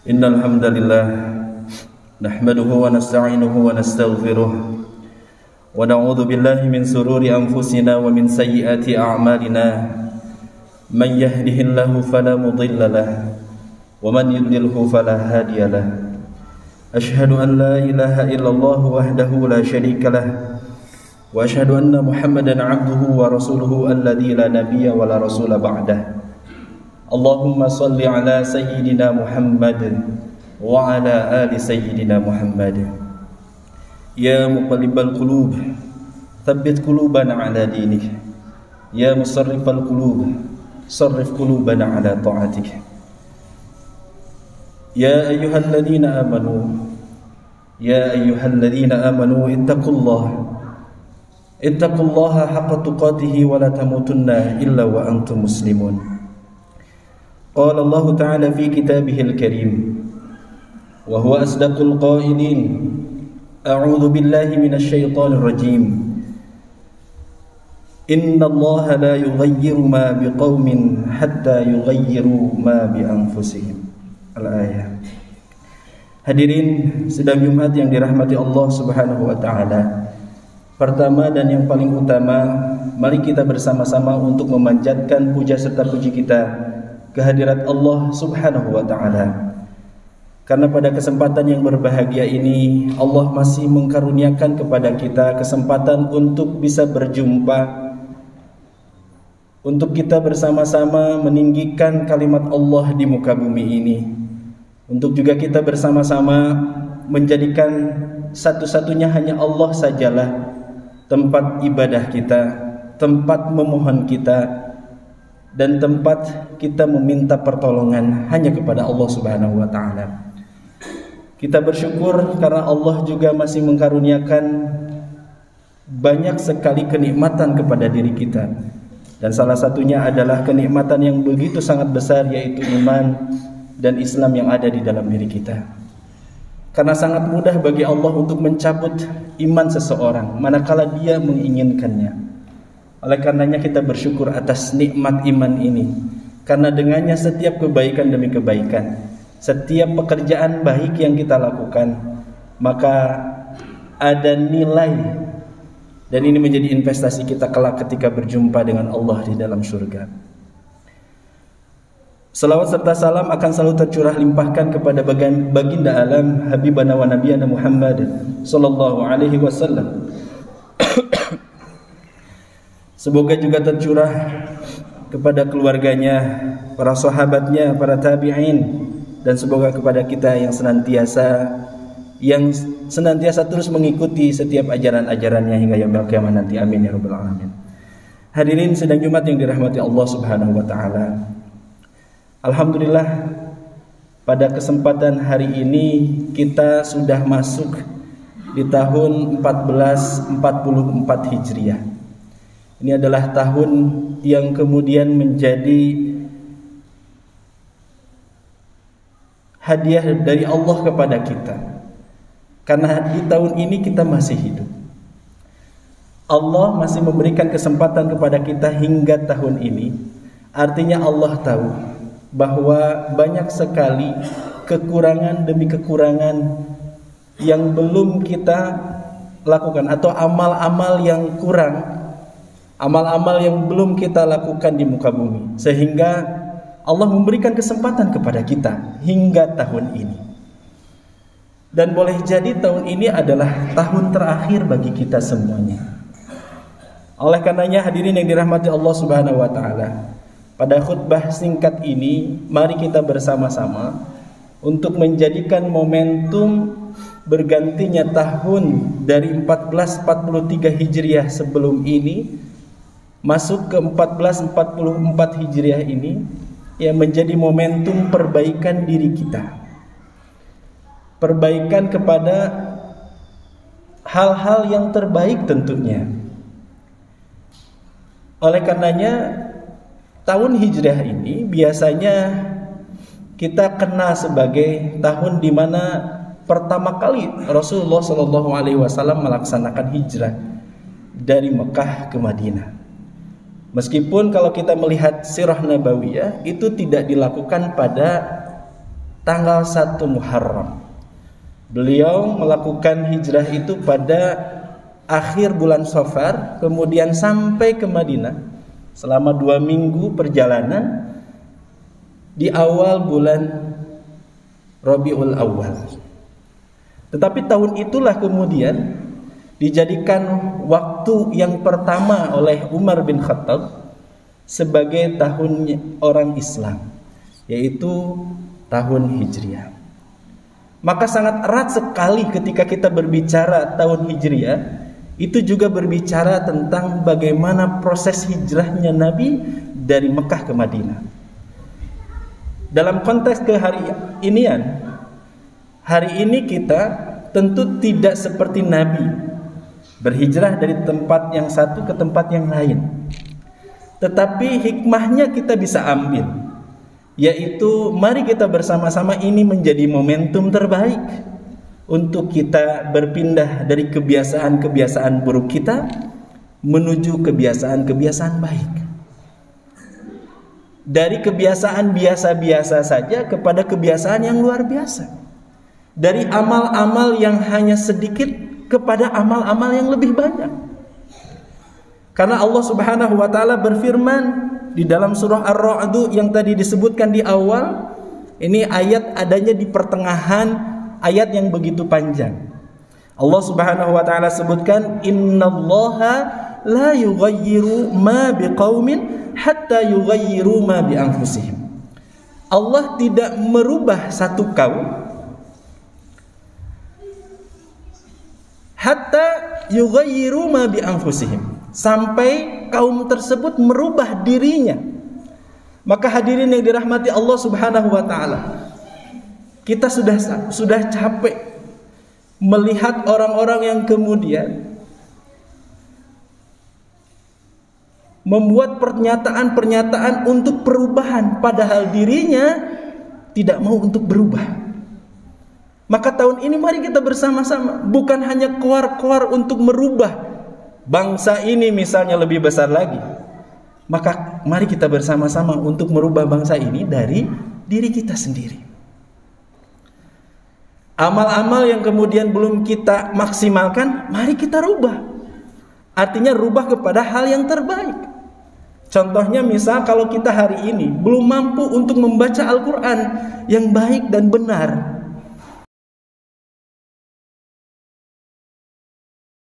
Innal hamdalillah nahmaduhu wa nasta'inuhu wa nastaghfiruh wa na'udzu billahi min sururi anfusina wa min sayyiati a'malina man yahdihillahu fala mudilla lahu wa man yudlilhu fala hadiya lahu ashhadu an la ilaha illallah wahdahu la syarika lahu wa ashhadu anna Muhammadan 'abduhu wa rasuluhu alladzi la nabiyya wa la rasula ba'dahu. Allahumma salli ala sayyidina Muhammad wa ala ali sayyidina Muhammad. Ya muqallibal qulub, tsabbit qulubana ala dinik. Ya musarrifal qulub, sarrif qulubana ala ta'atik. Ya ayyuhalladzina amanu, ya ayyuhalladzina amanu ittaqullaha haqqa tuqatih wa la tamutunna illa wa antum muslimun. Qala Allah Ta'ala fi kitabihil karim wa huwa asdaqul qailin a'udzu billahi minasy syaithanir rajim inna Allah la yughayyiru ma biqaumin hatta yughayyiru ma bi anfusihim. Al-ayah. Hadirin sidang Jumat yang dirahmati Allah Subhanahu wa taala. Pertama dan yang paling utama, mari kita bersama-sama untuk memanjatkan puja serta puji kita kehadirat Allah Subhanahu wa ta'ala. Karena pada kesempatan yang berbahagia ini Allah masih mengkaruniakan kepada kita kesempatan untuk bisa berjumpa, untuk kita bersama-sama meninggikan kalimat Allah di muka bumi ini, untuk juga kita bersama-sama menjadikan satu-satunya hanya Allah sajalah tempat ibadah kita, tempat memohon kita, dan tempat kita meminta pertolongan hanya kepada Allah Subhanahu wa taala. Kita bersyukur karena Allah juga masih mengkaruniakan banyak sekali kenikmatan kepada diri kita. Dan salah satunya adalah kenikmatan yang begitu sangat besar, yaitu iman dan Islam yang ada di dalam diri kita. Karena sangat mudah bagi Allah untuk mencabut iman seseorang manakala dia menginginkannya. Oleh karenanya kita bersyukur atas nikmat iman ini, karena dengannya setiap kebaikan demi kebaikan, setiap pekerjaan baik yang kita lakukan, maka ada nilai, dan ini menjadi investasi kita kelak ketika berjumpa dengan Allah di dalam surga. Salawat serta salam akan selalu tercurah limpahkan kepada baginda alam Habibana wa Nabiyana Muhammad sallallahu alaihi wasallam. Semoga juga tercurah kepada keluarganya, para sahabatnya, para tabi'in, dan semoga kepada kita yang senantiasa terus mengikuti setiap ajaran-ajarannya hingga yaumil qiyamah nanti. Amin ya rabbal alamin. Hadirin sidang Jumat yang dirahmati Allah Subhanahu wa taala. Alhamdulillah, pada kesempatan hari ini kita sudah masuk di tahun 1444 Hijriah. Ini adalah tahun yang kemudian menjadi hadiah dari Allah kepada kita. Karena di tahun ini kita masih hidup. Allah masih memberikan kesempatan kepada kita hingga tahun ini. Artinya Allah tahu bahwa banyak sekali kekurangan demi kekurangan yang belum kita lakukan, atau amal-amal yang kurang, amal-amal yang belum kita lakukan di muka bumi, sehingga Allah memberikan kesempatan kepada kita hingga tahun ini. Dan boleh jadi tahun ini adalah tahun terakhir bagi kita semuanya. Oleh karenanya hadirin yang dirahmati Allah Subhanahu wa taala, pada khutbah singkat ini mari kita bersama-sama untuk menjadikan momentum bergantinya tahun dari 1443 Hijriah sebelum ini masuk ke 1444 Hijriah ini, yang menjadi momentum perbaikan diri kita, perbaikan kepada hal-hal yang terbaik tentunya. Oleh karenanya tahun Hijriah ini biasanya kita kenal sebagai tahun di mana pertama kali Rasulullah SAW melaksanakan hijrah dari Mekah ke Madinah. Meskipun kalau kita melihat sirah nabawiyah itu tidak dilakukan pada tanggal 1 Muharram. Beliau melakukan hijrah itu pada akhir bulan Safar, kemudian sampai ke Madinah selama 2 minggu perjalanan di awal bulan Rabiul Awal. Tetapi tahun itulah kemudian dijadikan waktu yang pertama oleh Umar bin Khattab sebagai tahun orang Islam, yaitu tahun Hijriah. Maka sangat erat sekali ketika kita berbicara tahun Hijriah, itu juga berbicara tentang bagaimana proses hijrahnya Nabi dari Mekah ke Madinah. Dalam konteks kehari-inian, hari ini kita tentu tidak seperti Nabi berhijrah dari tempat yang satu ke tempat yang lain. Tetapi hikmahnya kita bisa ambil, yaitu mari kita bersama-sama ini menjadi momentum terbaik untuk kita berpindah dari kebiasaan-kebiasaan buruk kita menuju kebiasaan-kebiasaan baik. Dari kebiasaan biasa-biasa saja kepada kebiasaan yang luar biasa. Dari amal-amal yang hanya sedikit kepada amal-amal yang lebih banyak. Karena Allah Subhanahu wa taala berfirman di dalam surah Ar-Ra'd yang tadi disebutkan di awal, ini ayat adanya di pertengahan ayat yang begitu panjang. Allah Subhanahu wa taala sebutkan, innallaha la yughayyiru ma biqaumin hatta yughayyiru ma bi anfusihim. Allah tidak merubah satu kaum hatta yughayyiru ma bi anfusihim, sampai kaum tersebut merubah dirinya. Maka hadirin yang dirahmati Allah Subhanahu wa taala, kita sudah capek melihat orang-orang yang kemudian membuat pernyataan-pernyataan untuk perubahan padahal dirinya tidak mau untuk berubah. Maka tahun ini mari kita bersama-sama, bukan hanya keluar-keluar untuk merubah bangsa ini misalnya lebih besar lagi. Maka mari kita bersama-sama untuk merubah bangsa ini dari diri kita sendiri. Amal-amal yang kemudian belum kita maksimalkan, mari kita rubah. Artinya rubah kepada hal yang terbaik. Contohnya misal kalau kita hari ini belum mampu untuk membaca Al-Quran yang baik dan benar,